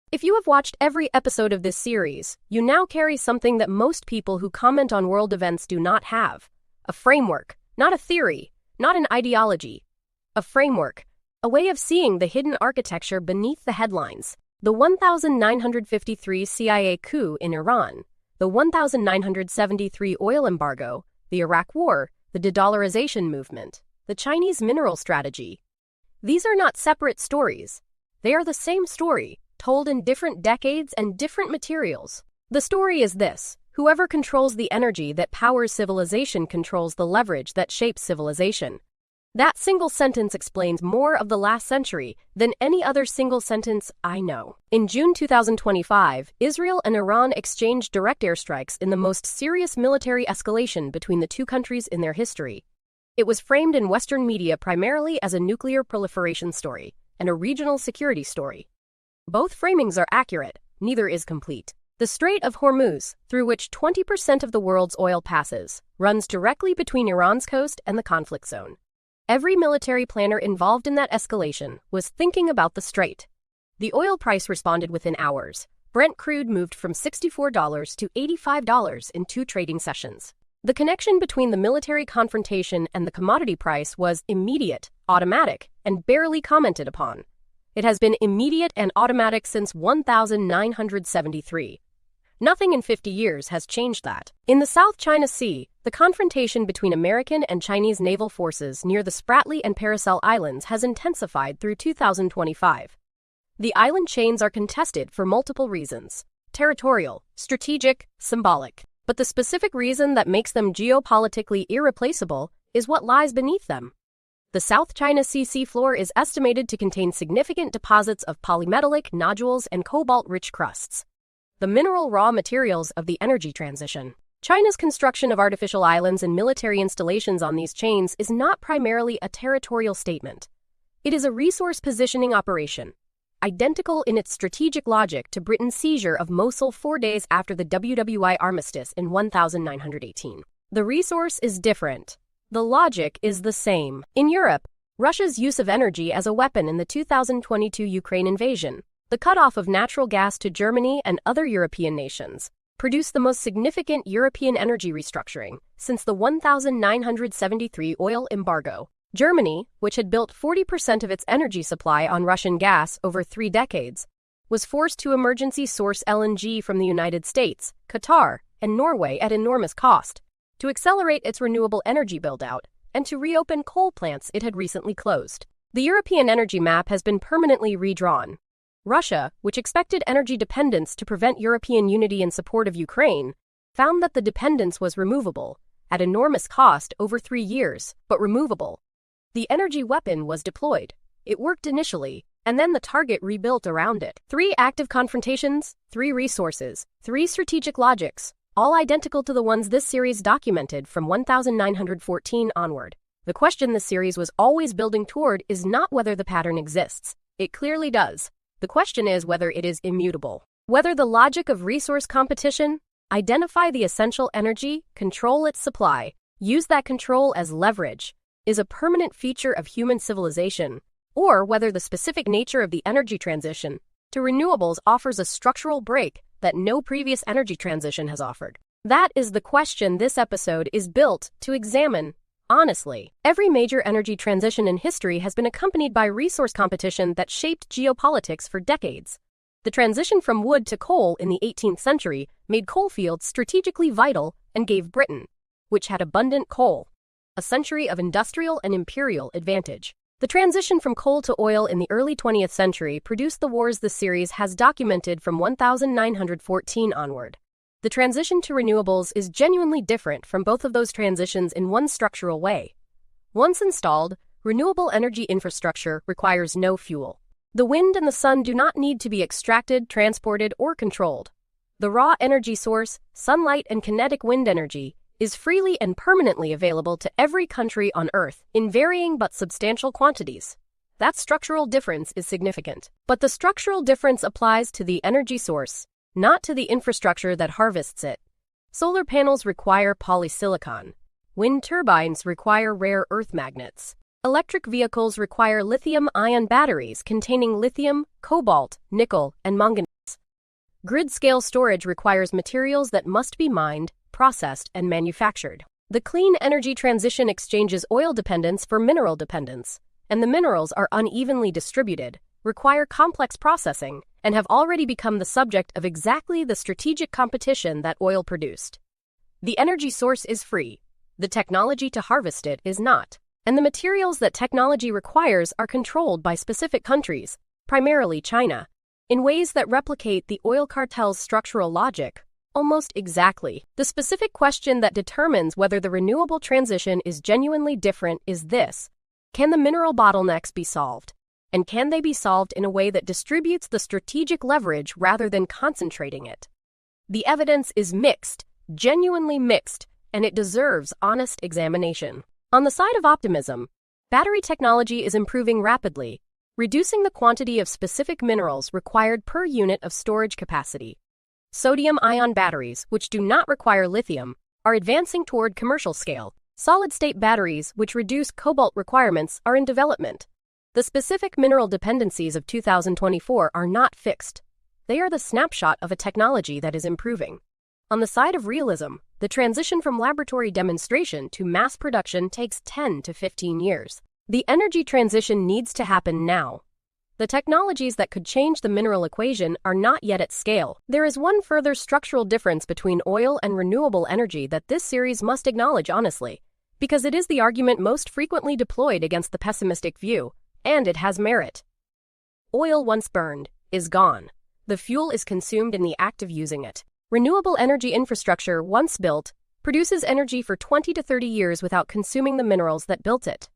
If you have watched every episode of this series, you now carry something that most people who comment on world events do not have. A framework, not a theory, not an ideology. A framework, a way of seeing the hidden architecture beneath the headlines. The 1953 CIA coup in Iran, the 1973 oil embargo, the Iraq War, the de-dollarization movement, the Chinese mineral strategy. These are not separate stories. They are the same story, told in different decades and different materials. The story is this: whoever controls the energy that powers civilization controls the leverage that shapes civilization. That single sentence explains more of the last century than any other single sentence I know. In June 2025, Israel and Iran exchanged direct airstrikes in the most serious military escalation between the two countries in their history. It was framed in Western media primarily as a nuclear proliferation story and a regional security story. Both framings are accurate, neither is complete. The Strait of Hormuz, through which 20% of the world's oil passes, runs directly between Iran's coast and the conflict zone. Every military planner involved in that escalation was thinking about the strait. The oil price responded within hours. Brent crude moved from $64 to $85 in 2 trading sessions. The connection between the military confrontation and the commodity price was immediate, automatic, and barely commented upon. It has been immediate and automatic since 1973. Nothing in 50 years has changed that. In the South China Sea, the confrontation between American and Chinese naval forces near the Spratly and Paracel Islands has intensified through 2025. The island chains are contested for multiple reasons: territorial, strategic, symbolic. But the specific reason that makes them geopolitically irreplaceable is what lies beneath them. The South China Sea seafloor is estimated to contain significant deposits of polymetallic nodules and cobalt-rich crusts, the mineral raw materials of the energy transition. China's construction of artificial islands and military installations on these chains is not primarily a territorial statement. It is a resource positioning operation, identical in its strategic logic to Britain's seizure of Mosul 4 days after the WWI armistice in 1918. The resource is different. The logic is the same. In Europe, Russia's use of energy as a weapon in the 2022 Ukraine invasion, the cutoff of natural gas to Germany and other European nations, produced the most significant European energy restructuring since the 1973 oil embargo. Germany, which had built 40% of its energy supply on Russian gas over 3 decades, was forced to emergency source LNG from the United States, Qatar, and Norway at enormous cost, to accelerate its renewable energy build-out, and to reopen coal plants it had recently closed. The European energy map has been permanently redrawn. Russia, which expected energy dependence to prevent European unity in support of Ukraine, found that the dependence was removable, at enormous cost over 3 years, but removable. The energy weapon was deployed. It worked initially, and then the target rebuilt around it. 3 active confrontations, 3 resources, 3 strategic logics, all identical to the ones this series documented from 1914 onward. The question this series was always building toward is not whether the pattern exists. It clearly does. The question is whether it is immutable. Whether the logic of resource competition, identify the essential energy, control its supply, use that control as leverage, is a permanent feature of human civilization, or whether the specific nature of the energy transition to renewables offers a structural break that no previous energy transition has offered. That is the question this episode is built to examine. Honestly, every major energy transition in history has been accompanied by resource competition that shaped geopolitics for decades. The transition from wood to coal in the 18th century made coal fields strategically vital and gave Britain, which had abundant coal, a century of industrial and imperial advantage. The transition from coal to oil in the early 20th century produced the wars this series has documented from 1914 onward. The transition to renewables is genuinely different from both of those transitions in one structural way. Once installed, renewable energy infrastructure requires no fuel. The wind and the sun do not need to be extracted, transported, or controlled. The raw energy source, sunlight and kinetic wind energy, is freely and permanently available to every country on Earth in varying but substantial quantities. That structural difference is significant. But the structural difference applies to the energy source, not to the infrastructure that harvests it. Solar panels require polysilicon. Wind turbines require rare earth magnets. Electric vehicles require lithium-ion batteries containing lithium, cobalt, nickel, and manganese. Grid-scale storage requires materials that must be mined, processed, and manufactured. The clean energy transition exchanges oil dependence for mineral dependence, and the minerals are unevenly distributed, require complex processing, and have already become the subject of exactly the strategic competition that oil produced. The energy source is free, the technology to harvest it is not, and the materials that technology requires are controlled by specific countries, primarily China, in ways that replicate the oil cartel's structural logic almost exactly. The specific question that determines whether the renewable transition is genuinely different is this: can the mineral bottlenecks be solved? And can they be solved in a way that distributes the strategic leverage rather than concentrating it? The evidence is mixed, genuinely mixed, and it deserves honest examination. On the side of optimism, battery technology is improving rapidly, reducing the quantity of specific minerals required per unit of storage capacity. Sodium-ion batteries, which do not require lithium, are advancing toward commercial scale. Solid-state batteries, which reduce cobalt requirements, are in development. The specific mineral dependencies of 2024 are not fixed. They are the snapshot of a technology that is improving. On the side of realism, the transition from laboratory demonstration to mass production takes 10 to 15 years. The energy transition needs to happen now. The technologies that could change the mineral equation are not yet at scale. There is one further structural difference between oil and renewable energy that this series must acknowledge honestly, because it is the argument most frequently deployed against the pessimistic view, and it has merit. Oil once burned is gone. The fuel is consumed in the act of using it. Renewable energy infrastructure, once built, produces energy for 20 to 30 years without consuming the minerals that built it.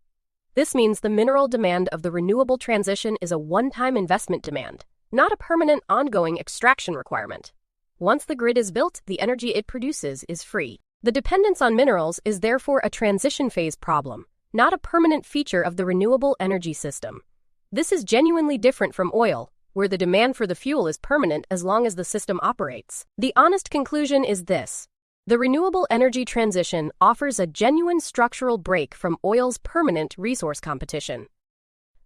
This means the mineral demand of the renewable transition is a one-time investment demand, not a permanent ongoing extraction requirement. Once the grid is built, the energy it produces is free. The dependence on minerals is therefore a transition phase problem, not a permanent feature of the renewable energy system. This is genuinely different from oil, where the demand for the fuel is permanent as long as the system operates. The honest conclusion is this: the renewable energy transition offers a genuine structural break from oil's permanent resource competition.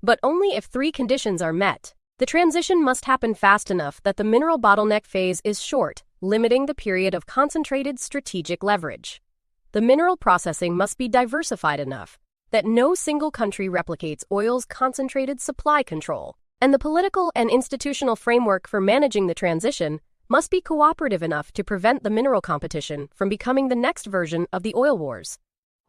But only if three conditions are met. The transition must happen fast enough that the mineral bottleneck phase is short, limiting the period of concentrated strategic leverage. The mineral processing must be diversified enough that no single country replicates oil's concentrated supply control. And the political and institutional framework for managing the transition must be cooperative enough to prevent the mineral competition from becoming the next version of the oil wars.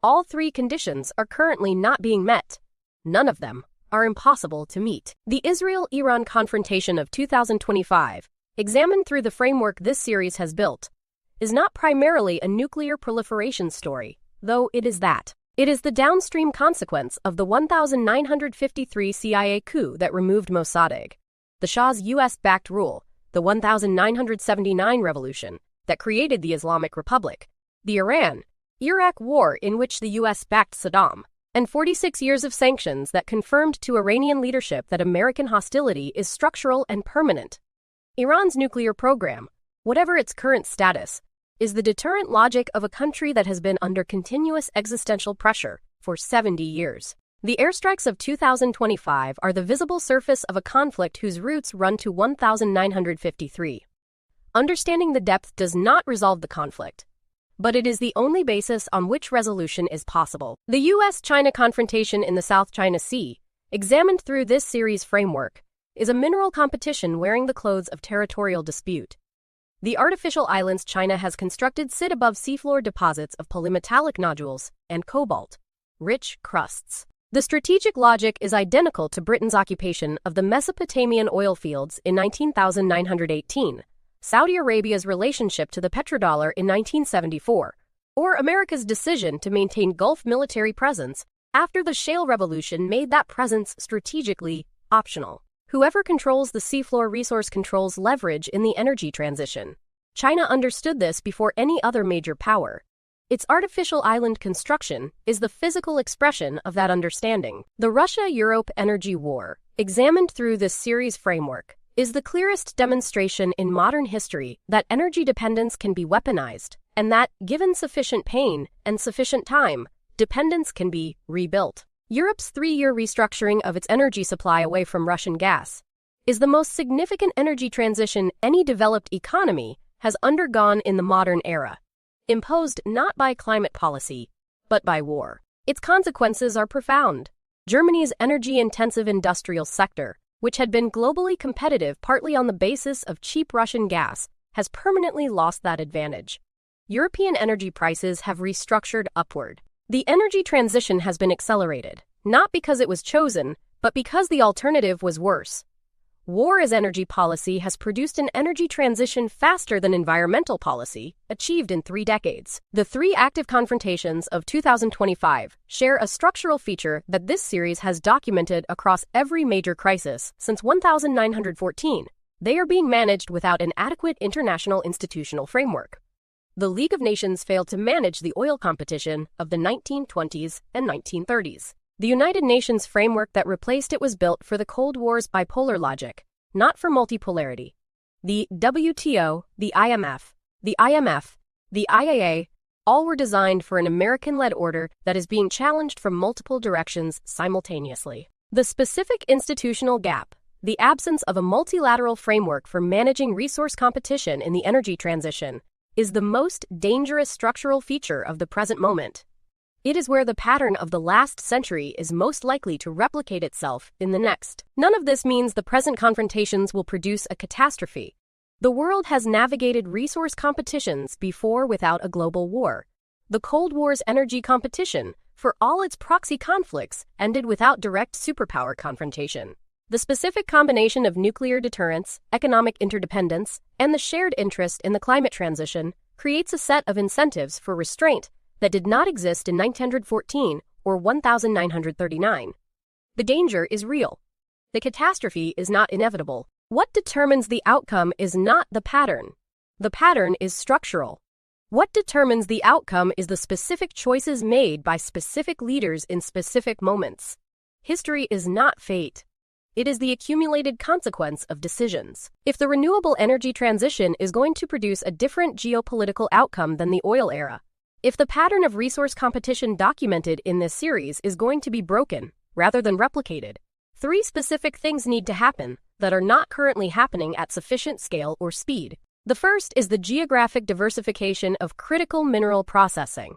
All three conditions are currently not being met. None of them are impossible to meet. The Israel-Iran confrontation of 2025, examined through the framework this series has built, is not primarily a nuclear proliferation story, though it is that. It is the downstream consequence of the 1953 CIA coup that removed Mossadegh, the Shah's US-backed rule, the 1979 revolution that created the Islamic Republic, the Iran-Iraq war in which the US backed Saddam, and 46 years of sanctions that confirmed to Iranian leadership that American hostility is structural and permanent. Iran's nuclear program, whatever its current status, is the deterrent logic of a country that has been under continuous existential pressure for 70 years. The airstrikes of 2025 are the visible surface of a conflict whose roots run to 1953. Understanding the depth does not resolve the conflict, but it is the only basis on which resolution is possible. The US-China confrontation in the South China Sea, examined through this series framework, is a mineral competition wearing the clothes of territorial dispute. The artificial islands China has constructed sit above seafloor deposits of polymetallic nodules and cobalt-rich crusts. The strategic logic is identical to Britain's occupation of the Mesopotamian oil fields in 1918, Saudi Arabia's relationship to the petrodollar in 1974, or America's decision to maintain Gulf military presence after the shale revolution made that presence strategically optional. Whoever controls the seafloor resource controls leverage in the energy transition. China understood this before any other major power. Its artificial island construction is the physical expression of that understanding. The Russia-Europe energy war, examined through this series framework, is the clearest demonstration in modern history that energy dependence can be weaponized, and that, given sufficient pain and sufficient time, dependence can be rebuilt. Europe's 3-year restructuring of its energy supply away from Russian gas is the most significant energy transition any developed economy has undergone in the modern era, imposed not by climate policy, but by war. Its consequences are profound. Germany's energy-intensive industrial sector, which had been globally competitive partly on the basis of cheap Russian gas, has permanently lost that advantage. European energy prices have restructured upward. The energy transition has been accelerated, not because it was chosen, but because the alternative was worse. War as energy policy has produced an energy transition faster than environmental policy, achieved in 3 decades. The 3 active confrontations of 2025 share a structural feature that this series has documented across every major crisis since 1914. They are being managed without an adequate international institutional framework. The League of Nations failed to manage the oil competition of the 1920s and 1930s. The United Nations framework that replaced it was built for the Cold War's bipolar logic, not for multipolarity. The WTO, the IMF, the IAA, all were designed for an American-led order that is being challenged from multiple directions simultaneously. The specific institutional gap, the absence of a multilateral framework for managing resource competition in the energy transition, is the most dangerous structural feature of the present moment. It is where the pattern of the last century is most likely to replicate itself in the next. None of this means the present confrontations will produce a catastrophe. The world has navigated resource competitions before without a global war. The Cold War's energy competition, for all its proxy conflicts, ended without direct superpower confrontation. The specific combination of nuclear deterrence, economic interdependence, and the shared interest in the climate transition creates a set of incentives for restraint that did not exist in 1914 or 1939. The danger is real. The catastrophe is not inevitable. What determines the outcome is not the pattern. The pattern is structural. What determines the outcome is the specific choices made by specific leaders in specific moments. History is not fate. It is the accumulated consequence of decisions. If the renewable energy transition is going to produce a different geopolitical outcome than the oil era, if the pattern of resource competition documented in this series is going to be broken, rather than replicated, 3 specific things need to happen that are not currently happening at sufficient scale or speed. The first is the geographic diversification of critical mineral processing.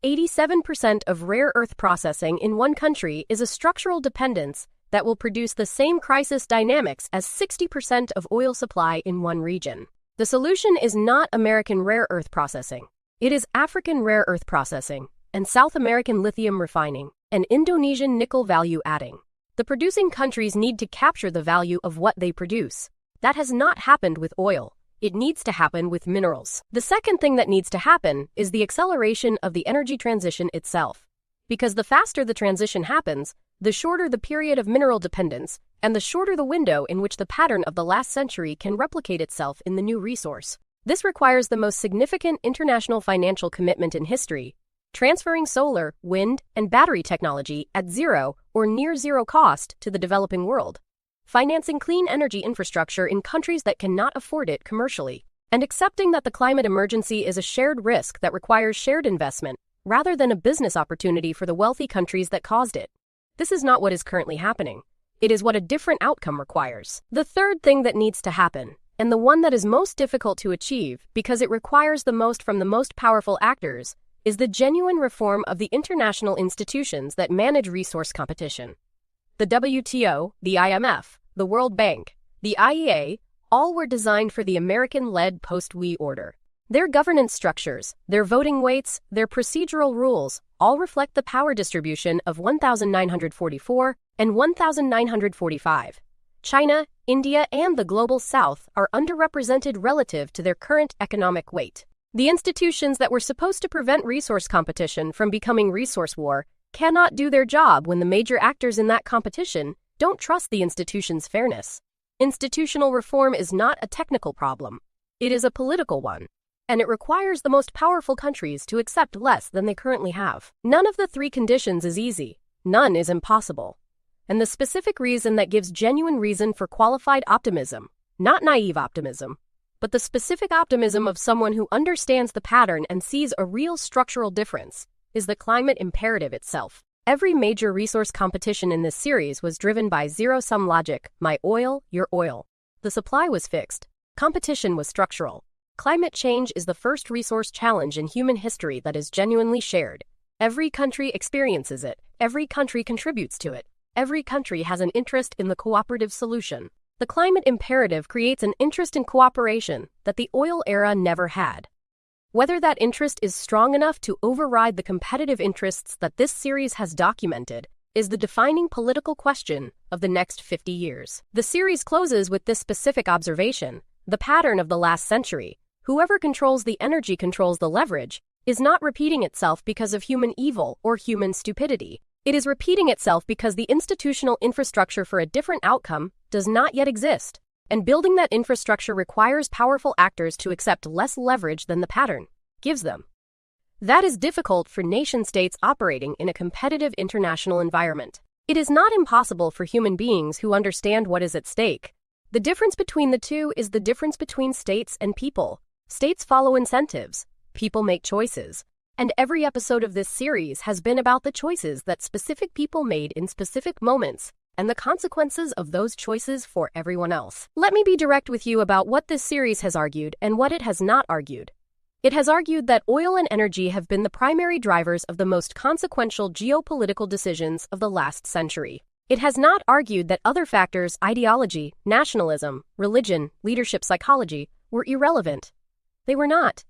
87% of rare earth processing in one country is a structural dependence that will produce the same crisis dynamics as 60% of oil supply in one region. The solution is not American rare earth processing. It is African rare earth processing, and South American lithium refining, and Indonesian nickel value adding. The producing countries need to capture the value of what they produce. That has not happened with oil. It needs to happen with minerals. The second thing that needs to happen is the acceleration of the energy transition itself. Because the faster the transition happens, the shorter the period of mineral dependence, and the shorter the window in which the pattern of the last century can replicate itself in the new resource. This requires the most significant international financial commitment in history, transferring solar, wind, and battery technology at zero or near zero cost to the developing world, financing clean energy infrastructure in countries that cannot afford it commercially, and accepting that the climate emergency is a shared risk that requires shared investment, rather than a business opportunity for the wealthy countries that caused it. This is not what is currently happening. It is what a different outcome requires. The third thing that needs to happen, and the one that is most difficult to achieve because it requires the most from the most powerful actors, is the genuine reform of the international institutions that manage resource competition. The WTO, the IMF, the World Bank, the IEA, all were designed for the American-led post-war order. Their governance structures, their voting weights, their procedural rules, all reflect the power distribution of 1944 and 1945. China, India, and the Global South are underrepresented relative to their current economic weight. The institutions that were supposed to prevent resource competition from becoming resource war cannot do their job when the major actors in that competition don't trust the institution's fairness. Institutional reform is not a technical problem. It is a political one, and it requires the most powerful countries to accept less than they currently have. None of the 3 conditions is easy. None is impossible. And the specific reason that gives genuine reason for qualified optimism, not naive optimism, but the specific optimism of someone who understands the pattern and sees a real structural difference, is the climate imperative itself. Every major resource competition in this series was driven by zero-sum logic: my oil, your oil. The supply was fixed. Competition was structural. Climate change is the first resource challenge in human history that is genuinely shared. Every country experiences it. Every country contributes to it. Every country has an interest in the cooperative solution. The climate imperative creates an interest in cooperation that the oil era never had. Whether that interest is strong enough to override the competitive interests that this series has documented is the defining political question of the next 50 years. The series closes with this specific observation: the pattern of the last century, whoever controls the energy controls the leverage, is not repeating itself because of human evil or human stupidity. It is repeating itself because the institutional infrastructure for a different outcome does not yet exist, and building that infrastructure requires powerful actors to accept less leverage than the pattern gives them. That is difficult for nation-states operating in a competitive international environment. It is not impossible for human beings who understand what is at stake. The difference between the two is the difference between states and people. States follow incentives, people make choices, and every episode of this series has been about the choices that specific people made in specific moments and the consequences of those choices for everyone else. Let me be direct with you about what this series has argued and what it has not argued. It has argued that oil and energy have been the primary drivers of the most consequential geopolitical decisions of the last century. It has not argued that other factors, ideology, nationalism, religion, leadership psychology, were irrelevant. They were not.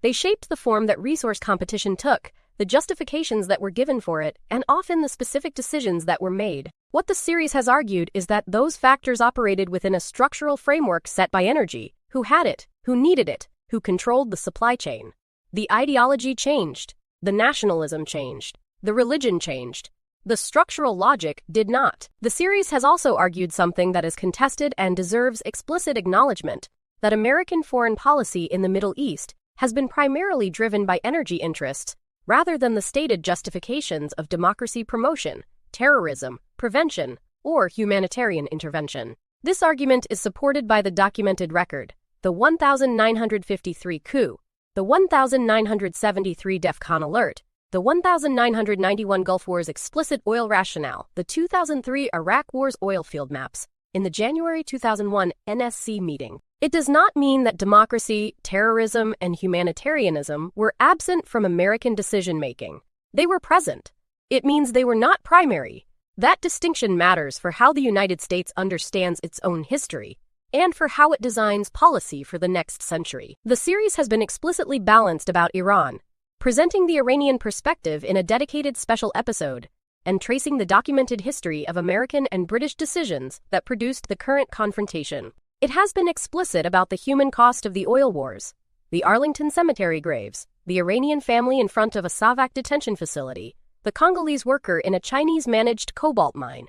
They shaped the form that resource competition took, the justifications that were given for it, and often the specific decisions that were made. What the series has argued is that those factors operated within a structural framework set by energy: who had it, who needed it, who controlled the supply chain. The ideology changed. The nationalism changed. The religion changed. The structural logic did not. The series has also argued something that is contested and deserves explicit acknowledgement: that American foreign policy in the Middle East has been primarily driven by energy interests rather than the stated justifications of democracy promotion, terrorism prevention, or humanitarian intervention. This argument is supported by the documented record: the 1953 coup, the 1973 DEFCON alert, the 1991 Gulf War's explicit oil rationale, the 2003 Iraq War's oil field maps, in the January 2001 NSC meeting. It does not mean that democracy, terrorism, and humanitarianism were absent from American decision-making. They were present. It means they were not primary. That distinction matters for how the United States understands its own history and for how it designs policy for the next century. The series has been explicitly balanced about Iran, presenting the Iranian perspective in a dedicated special episode and tracing the documented history of American and British decisions that produced the current confrontation. It has been explicit about the human cost of the oil wars, the Arlington cemetery graves, the Iranian family in front of a Savak detention facility, the Congolese worker in a Chinese-managed cobalt mine.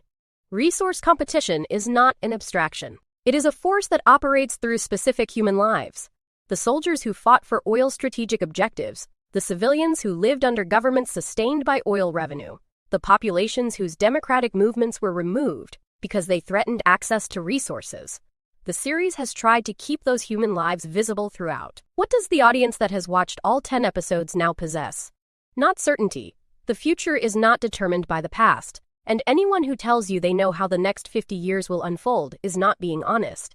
Resource competition is not an abstraction. It is a force that operates through specific human lives. The soldiers who fought for oil strategic objectives, the civilians who lived under governments sustained by oil revenue, the populations whose democratic movements were removed because they threatened access to resources. The series has tried to keep those human lives visible throughout. What does the audience that has watched all 10 episodes now possess? Not certainty. The future is not determined by the past, and anyone who tells you they know how the next 50 years will unfold is not being honest.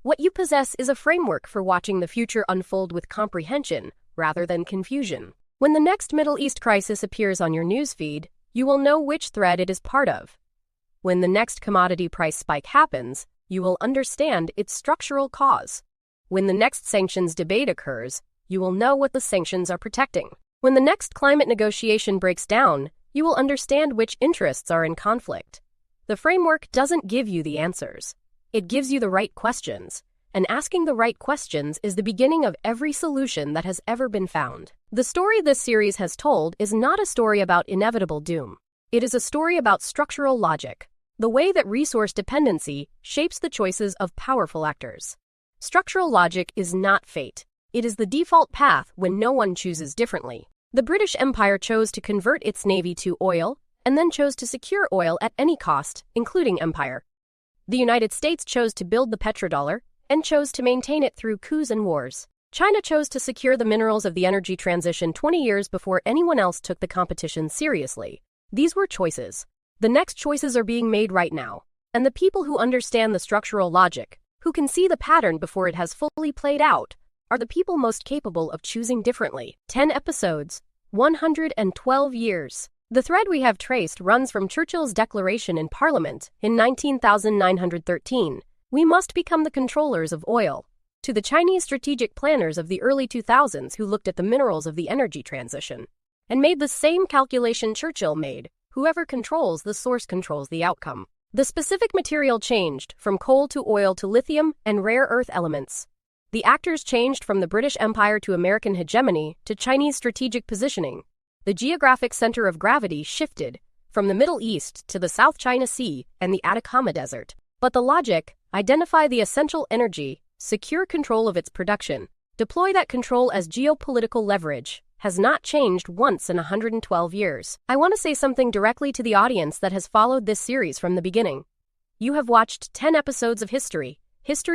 What you possess is a framework for watching the future unfold with comprehension rather than confusion. When the next Middle East crisis appears on your newsfeed, you will know which thread it is part of. When the next commodity price spike happens, you will understand its structural cause. When the next sanctions debate occurs, you will know what the sanctions are protecting. When the next climate negotiation breaks down, you will understand which interests are in conflict. The framework doesn't give you the answers. It gives you the right questions, and asking the right questions is the beginning of every solution that has ever been found. The story this series has told is not a story about inevitable doom. It is a story about structural logic, the way that resource dependency shapes the choices of powerful actors. Structural logic is not fate. It is the default path when no one chooses differently. The British Empire chose to convert its navy to oil, and then chose to secure oil at any cost, including empire. The United States chose to build the petrodollar, and chose to maintain it through coups and wars. China chose to secure the minerals of the energy transition 20 years before anyone else took the competition seriously. These were choices. The next choices are being made right now. And the people who understand the structural logic, who can see the pattern before it has fully played out, are the people most capable of choosing differently. 10 episodes, 112 years. The thread we have traced runs from Churchill's declaration in Parliament in 19,913, "We must become the controllers of oil," to the Chinese strategic planners of the early 2000s who looked at the minerals of the energy transition and made the same calculation Churchill made: whoever controls the source controls the outcome. The specific material changed from coal to oil to lithium and rare earth elements. The actors changed from the British Empire to American hegemony to Chinese strategic positioning. The geographic center of gravity shifted from the Middle East to the South China Sea and the Atacama Desert. But the logic: identify the essential energy, secure control of its production, deploy that control as geopolitical leverage, has not changed once in 112 years. I want to say something directly to the audience that has followed this series from the beginning. You have watched 10 episodes of history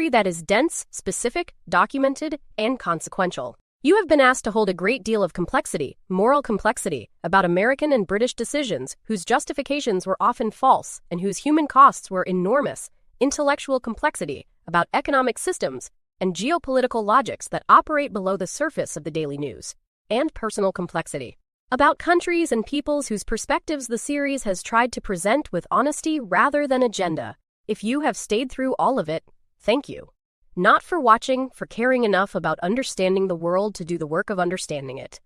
that is dense, specific, documented, and consequential. You have been asked to hold a great deal of complexity, moral complexity, about American and British decisions whose justifications were often false and whose human costs were enormous, intellectual complexity about economic systems and geopolitical logics that operate below the surface of the daily news, and personal complexity about countries and peoples whose perspectives the series has tried to present with honesty rather than agenda. If you have stayed through all of it, thank you. Not for watching, for caring enough about understanding the world to do the work of understanding it.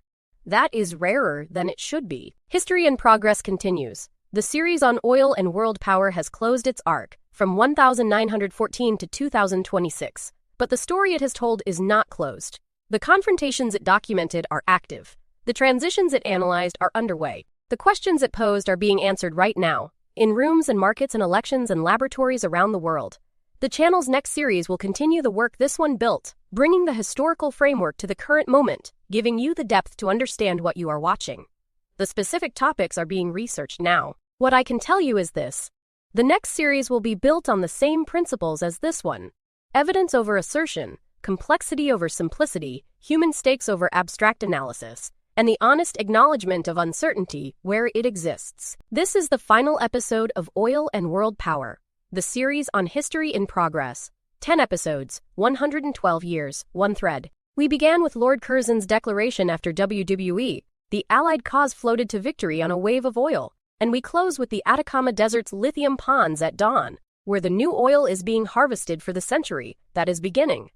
That is rarer than it should be. History in Progress continues. The series on oil and world power has closed its arc from 1914 to 2026, but the story it has told is not closed. The confrontations it documented are active. The transitions it analyzed are underway. The questions it posed are being answered right now, in rooms and markets and elections and laboratories around the world. The channel's next series will continue the work this one built, bringing the historical framework to the current moment, giving you the depth to understand what you are watching. The specific topics are being researched now. What I can tell you is this: the next series will be built on the same principles as this one: evidence over assertion, complexity over simplicity, human stakes over abstract analysis, and the honest acknowledgement of uncertainty where it exists. This is the final episode of Oil and World Power, the series on history in progress. 10 episodes, 112 years, one thread. We began with Lord Curzon's declaration after WWE. The Allied cause floated to victory on a wave of oil. And we close with the Atacama Desert's lithium ponds at dawn, where the new oil is being harvested for the century that is beginning.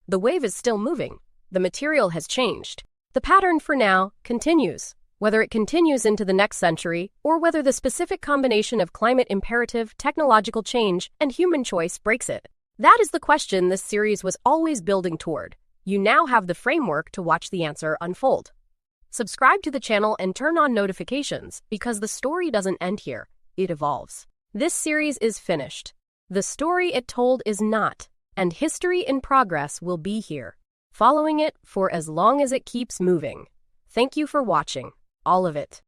The wave is still moving. The material has changed. The pattern for now continues. Whether it continues into the next century, or whether the specific combination of climate imperative, technological change, and human choice breaks it. That is the question this series was always building toward. You now have the framework to watch the answer unfold. Subscribe to the channel and turn on notifications, because the story doesn't end here, it evolves. This series is finished. The story it told is not, and history in progress will be here, following it for as long as it keeps moving. Thank you for watching all of it.